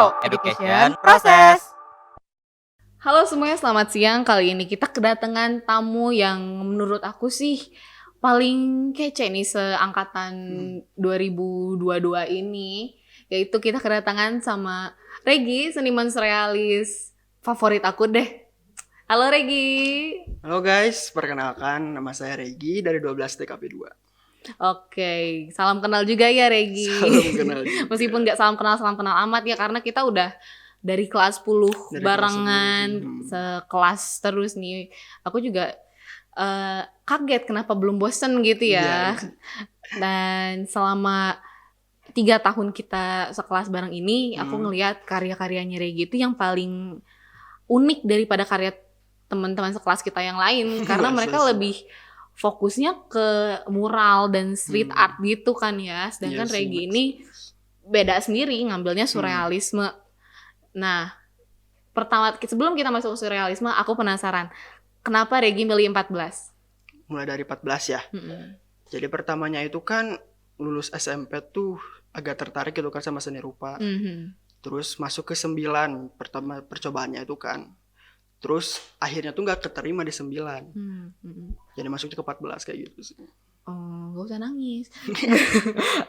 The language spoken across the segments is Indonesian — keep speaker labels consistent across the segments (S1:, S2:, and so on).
S1: Pro Education Process.
S2: Halo semuanya, selamat siang. Kali ini kita kedatangan tamu yang menurut aku sih paling kece nih seangkatan 2022 ini. Yaitu kita kedatangan sama Regi, seniman surrealis favorit aku deh. Halo Regi.
S3: Halo guys, perkenalkan nama saya Regi dari 12 TKP 2.
S2: Oke, salam kenal juga ya Regi.
S3: Salam kenal juga.
S2: Meskipun gak salam kenal amat ya, karena kita udah dari kelas 10
S3: Dari
S2: barengan,
S3: kelas 10
S2: sekelas terus nih. Aku juga kaget kenapa belum bosen gitu ya.
S3: Iya.
S2: Dan selama 3 tahun kita sekelas bareng ini, aku ngelihat karya-karyanya Regi itu yang paling unik daripada karya teman-teman sekelas kita yang lain. Karena mereka lebih fokusnya ke mural dan street art gitu kan ya. Sedangkan
S3: Iya sih,
S2: Regi ini beda sendiri, ngambilnya surrealisme. Nah, pertama sebelum kita masuk ke surrealisme, aku penasaran. Kenapa Regi milih 14?
S3: Mulai dari 14 ya. Jadi pertamanya itu kan lulus SMP tuh agak tertarik gitu kan sama seni rupa. Terus masuk ke 9, pertama percobaannya itu kan. Terus akhirnya tuh gak keterima di 9. Jadi masuk ke 14 kayak gitu sih.
S2: Oh, gak usah nangis.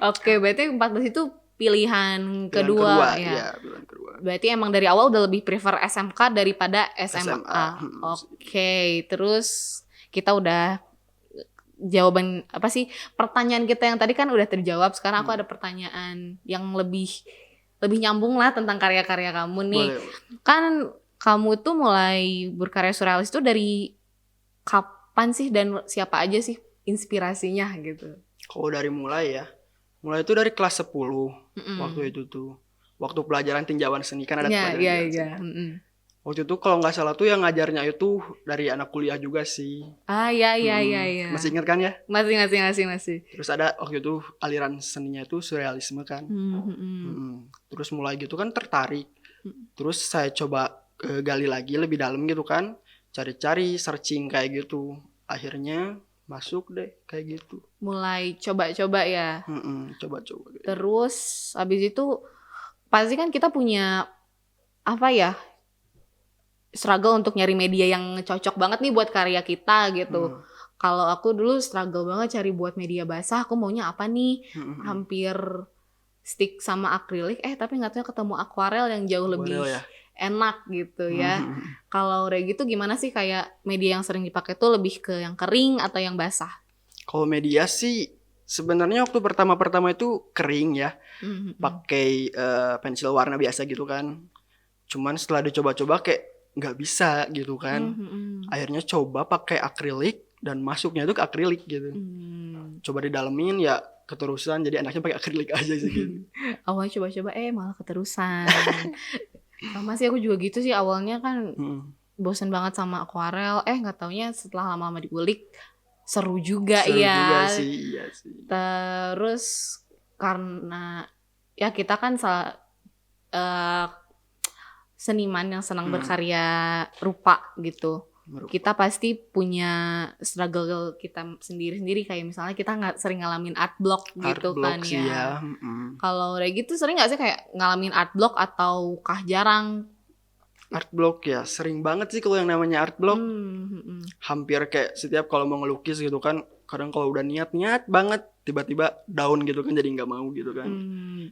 S2: Oke, berarti 14 itu pilihan kedua ya.
S3: Iya, pilihan kedua.
S2: Berarti emang dari awal udah lebih prefer SMK daripada SMA. Oke, terus kita udah jawaban apa sih? Pertanyaan kita yang tadi kan udah terjawab. Sekarang aku ada pertanyaan yang lebih nyambung lah tentang karya-karya kamu nih.
S3: Boleh.
S2: Kan kamu tuh mulai berkarya surrealis tuh dari kapan sih dan siapa aja sih inspirasinya gitu?
S3: Kalau dari mulai itu dari kelas 10 waktu itu tuh. Waktu pelajaran tinjauan seni kan ada pelajaran tinjauan seni. Waktu itu kalau nggak salah tuh yang ngajarnya itu dari anak kuliah juga sih.
S2: Iya.
S3: Masih ingat kan ya?
S2: Masih.
S3: Terus ada waktu itu aliran seninya itu surrealisme kan. Terus mulai gitu kan tertarik. Terus saya coba gali lagi lebih dalam gitu kan. Cari-cari, searching kayak gitu. Akhirnya masuk deh kayak gitu.
S2: Mulai coba-coba ya.
S3: Coba-coba.
S2: Terus abis itu pasti kan kita punya apa ya, struggle untuk nyari media yang cocok banget nih buat karya kita gitu. Kalau aku dulu struggle banget cari buat media basah, aku maunya apa nih? Hampir stick sama akrilik, tapi nggak tahu ketemu akuarel yang jauh lebih enak gitu ya. Kalau Regi tuh gimana sih, kayak media yang sering dipakai tuh lebih ke yang kering atau yang basah?
S3: Kalau media sih sebenarnya waktu pertama itu kering ya. Pakai pensil warna biasa gitu kan. Cuman setelah dicoba-coba kayak nggak bisa gitu kan. Akhirnya coba pakai akrilik dan masuknya itu ke akrilik gitu. Coba didalemin ya keterusan, jadi enaknya pakai akrilik aja sih gitu.
S2: Awalnya coba-coba malah keterusan. Sama sih aku juga gitu sih, awalnya kan bosen banget sama akuarel, nggak taunya setelah lama-lama diulik seru juga ya.
S3: Iya sih.
S2: Terus karena ya kita kan seniman yang senang berkarya rupa gitu. Kita pasti punya struggle kita sendiri-sendiri, kayak misalnya kita sering ngalamin art block gitu kan ya. Kalau Regi tuh sering nggak sih kayak ngalamin art block atau kah jarang?
S3: Art block ya sering banget sih kalau yang namanya art block. Hampir kayak setiap kalau mau ngelukis gitu kan, kadang kalau udah niat banget tiba-tiba down gitu kan, jadi nggak mau gitu kan.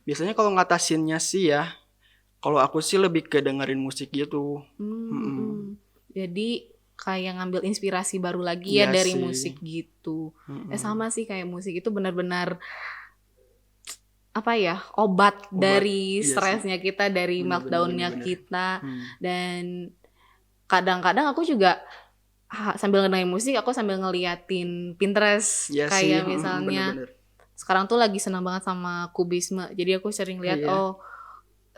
S3: Biasanya kalau ngatasinnya sih ya, kalau aku sih lebih ke dengerin musik gitu.
S2: Jadi kayak ngambil inspirasi baru lagi ya dari musik gitu. Sama sih, kayak musik itu benar-benar apa ya, obat dari stresnya kita, dari meltdown-nya kita. Dan kadang-kadang aku juga sambil dengerin musik, aku sambil ngeliatin Pinterest. Kayak misalnya sekarang tuh lagi senang banget sama kubisme. Jadi aku sering lihat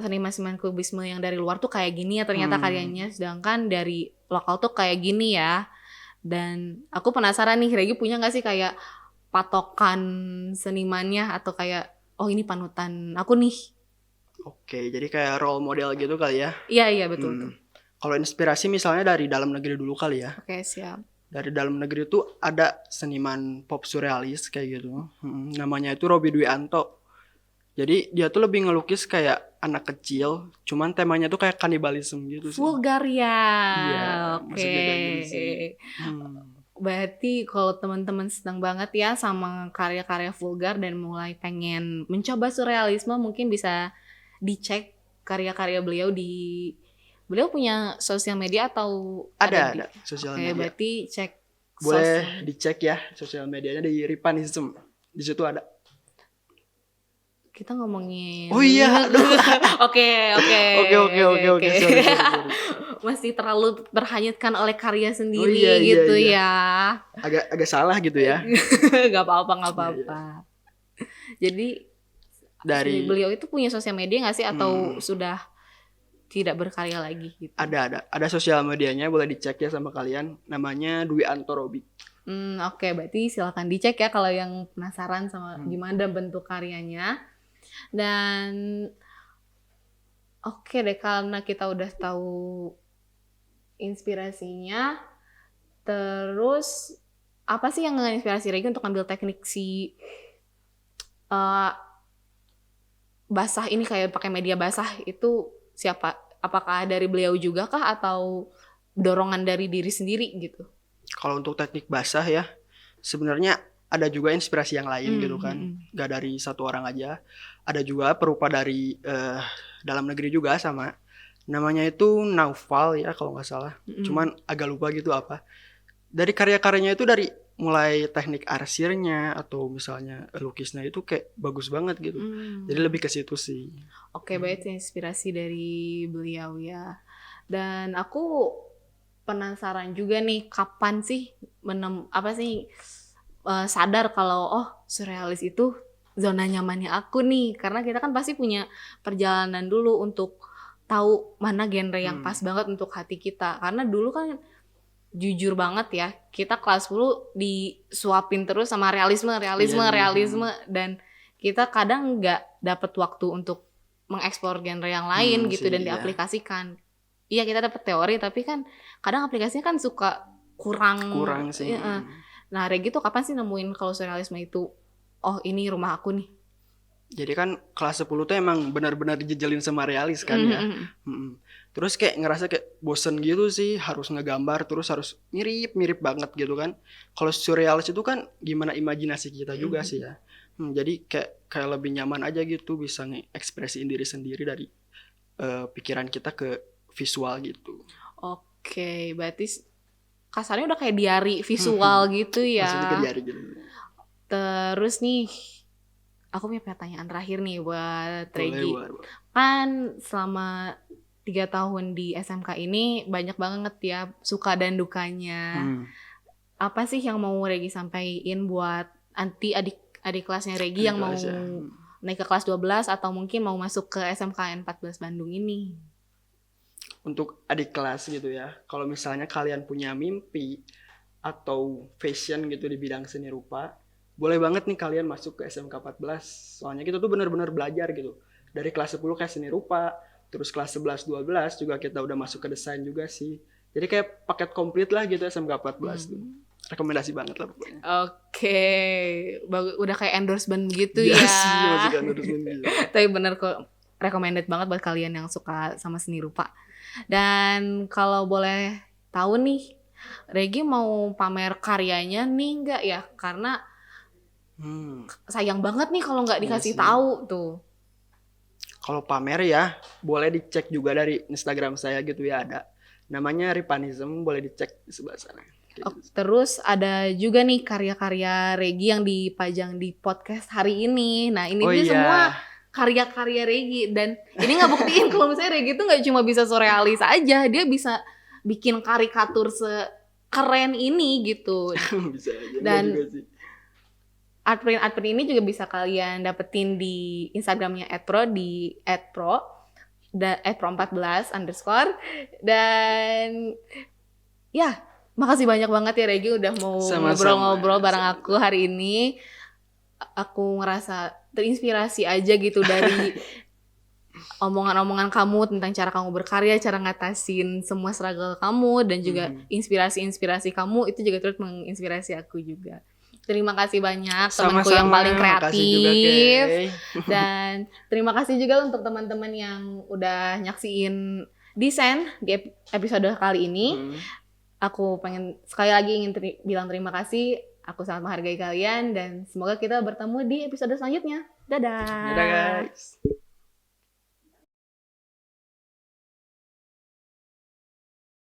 S2: seniman kubisme yang dari luar tuh kayak gini ya ternyata karyanya, sedangkan dari lokal tuh kayak gini ya. Dan aku penasaran nih, Regi punya nggak sih kayak patokan senimannya, atau kayak ini panutan aku nih?
S3: Oke, jadi kayak role model gitu kali ya?
S2: Iya betul.
S3: Kalau inspirasi misalnya dari dalam negeri dulu kali ya?
S2: Oke, siap.
S3: Dari dalam negeri tuh ada seniman pop surrealis kayak gitu. Namanya itu Robby Dwianto. Jadi dia tuh lebih ngelukis kayak anak kecil, cuman temanya tuh kayak kanibalisme gitu sih.
S2: Vulgar ya.
S3: Iya,
S2: Oke.
S3: masuknya kayak gitu sih.
S2: Berarti kalau teman-teman senang banget ya sama karya-karya vulgar dan mulai pengen mencoba surrealisme, mungkin bisa dicek karya-karya beliau di... Beliau punya sosial media atau
S3: Ada sosial
S2: Oke,
S3: media.
S2: berarti cek
S3: Boleh dicek ya sosial medianya di Ripanism. Di situ ada.
S2: Kita ngomongin.
S3: Oh iya, aduh.
S2: Oke.
S3: Sorry.
S2: Masih terlalu terhanyutkan oleh karya sendiri
S3: Iya.
S2: gitu ya.
S3: Agak salah gitu ya.
S2: Gak apa-apa. Jadi
S3: Dari
S2: beliau itu punya sosial media nggak sih atau sudah tidak berkarya lagi gitu?
S3: ada sosial medianya, boleh dicek ya sama kalian. Namanya Dwi Antorobi.
S2: Oke, berarti silakan dicek ya kalau yang penasaran sama gimana bentuk karyanya. Dan oke deh, karena kita udah tahu inspirasinya, terus apa sih yang menginspirasi Regi untuk ambil teknik si basah ini, kayak pakai media basah itu siapa? Apakah dari beliau juga kah atau dorongan dari diri sendiri gitu?
S3: Kalau untuk teknik basah ya, sebenarnya ada juga inspirasi yang lain gitu kan. Gak dari satu orang aja. Ada juga perupa dari dalam negeri juga sama. Namanya itu Naufal ya kalau nggak salah. Cuman agak lupa gitu apa. Dari karya-karyanya itu dari mulai teknik arsirnya atau misalnya lukisnya itu kayak bagus banget gitu. Jadi lebih ke situ sih.
S2: Oke, baik, inspirasi dari beliau ya. Dan aku penasaran juga nih, kapan sih sadar kalau surrealis itu zona nyamannya aku nih, karena kita kan pasti punya perjalanan dulu untuk tahu mana genre yang pas banget untuk hati kita. Karena dulu kan jujur banget ya, kita kelas 10 disuapin terus sama realisme dan kita kadang nggak dapet waktu untuk mengeksplor genre yang lain gitu dan diaplikasikan. Iya, kita dapet teori tapi kan kadang aplikasinya kan suka kurang
S3: sih.
S2: Nah, Regi tuh kapan sih nemuin kalau surrealisme itu ini rumah aku nih?
S3: Jadi kan kelas 10 tuh emang benar-benar dijejelin sama realis kan ya. Terus kayak ngerasa kayak bosen gitu sih, harus ngegambar terus harus mirip banget gitu kan. Kalau surrealis itu kan gimana imajinasi kita juga sih ya. Jadi kayak lebih nyaman aja gitu, bisa ngekspresiin diri sendiri dari pikiran kita ke visual gitu.
S2: Oke, berarti kasarnya udah kayak diary visual gitu ya.
S3: Maksudnya ke diary gitu.
S2: Terus nih, aku punya pertanyaan terakhir nih buat Regi.
S3: Boleh.
S2: Kan selama 3 tahun di SMK ini banyak banget ya suka dan dukanya. Apa sih yang mau Regi sampaikan buat adik kelasnya Regi yang mau naik ke kelas 12 atau mungkin mau masuk ke SMKN 14 Bandung ini?
S3: Untuk adik kelas gitu ya, kalau misalnya kalian punya mimpi atau fashion gitu di bidang seni rupa, boleh banget nih kalian masuk ke SMK 14. Soalnya kita tuh benar-benar belajar gitu. Dari kelas 10 kayak seni rupa, terus kelas 11-12 juga kita udah masuk ke desain juga sih. Jadi kayak paket komplit lah gitu SMK 14 tuh. Rekomendasi banget lah pokoknya.
S2: Oke, udah kayak endorsement gitu
S3: ya.
S2: Sih,
S3: masuk endorsement gitu.
S2: Tapi bener kok, recommended banget buat kalian yang suka sama seni rupa. Dan kalau boleh tahu nih, Regi mau pamer karyanya nih nggak ya? Karena sayang banget nih kalau nggak dikasih tahu tuh.
S3: Kalau pamer ya, boleh dicek juga dari Instagram saya gitu ya, ada. Namanya Ripanism, boleh dicek di sebelah sana.
S2: Terus ada juga nih karya-karya Regi yang dipajang di podcast hari ini. Nah ini semua karya-karya Regi. Dan ini ngebuktiin kalau misalnya Regi tuh gak cuma bisa surrealis aja, dia bisa bikin karikatur sekeren ini gitu.
S3: Bisa aja.
S2: Dan art print ini juga bisa kalian dapetin di Instagramnya @pro di @pro14_. Dan ya, makasih banyak banget ya Regi udah mau ngobrol-ngobrol bareng aku hari ini. Aku ngerasa terinspirasi aja gitu dari omongan-omongan kamu tentang cara kamu berkarya, cara ngatasin semua struggle kamu, dan juga inspirasi-inspirasi kamu itu juga terus menginspirasi aku juga. Terima kasih banyak temanku yang
S3: Sama-sama,
S2: paling
S3: makasih juga,
S2: kreatif.
S3: Kay.
S2: Dan terima kasih juga untuk teman-teman yang udah nyaksiin Desain di episode kali ini. Aku pengen sekali lagi ingin bilang terima kasih. Aku sangat menghargai kalian dan semoga kita bertemu di episode selanjutnya. Dadah.
S3: Dadah guys.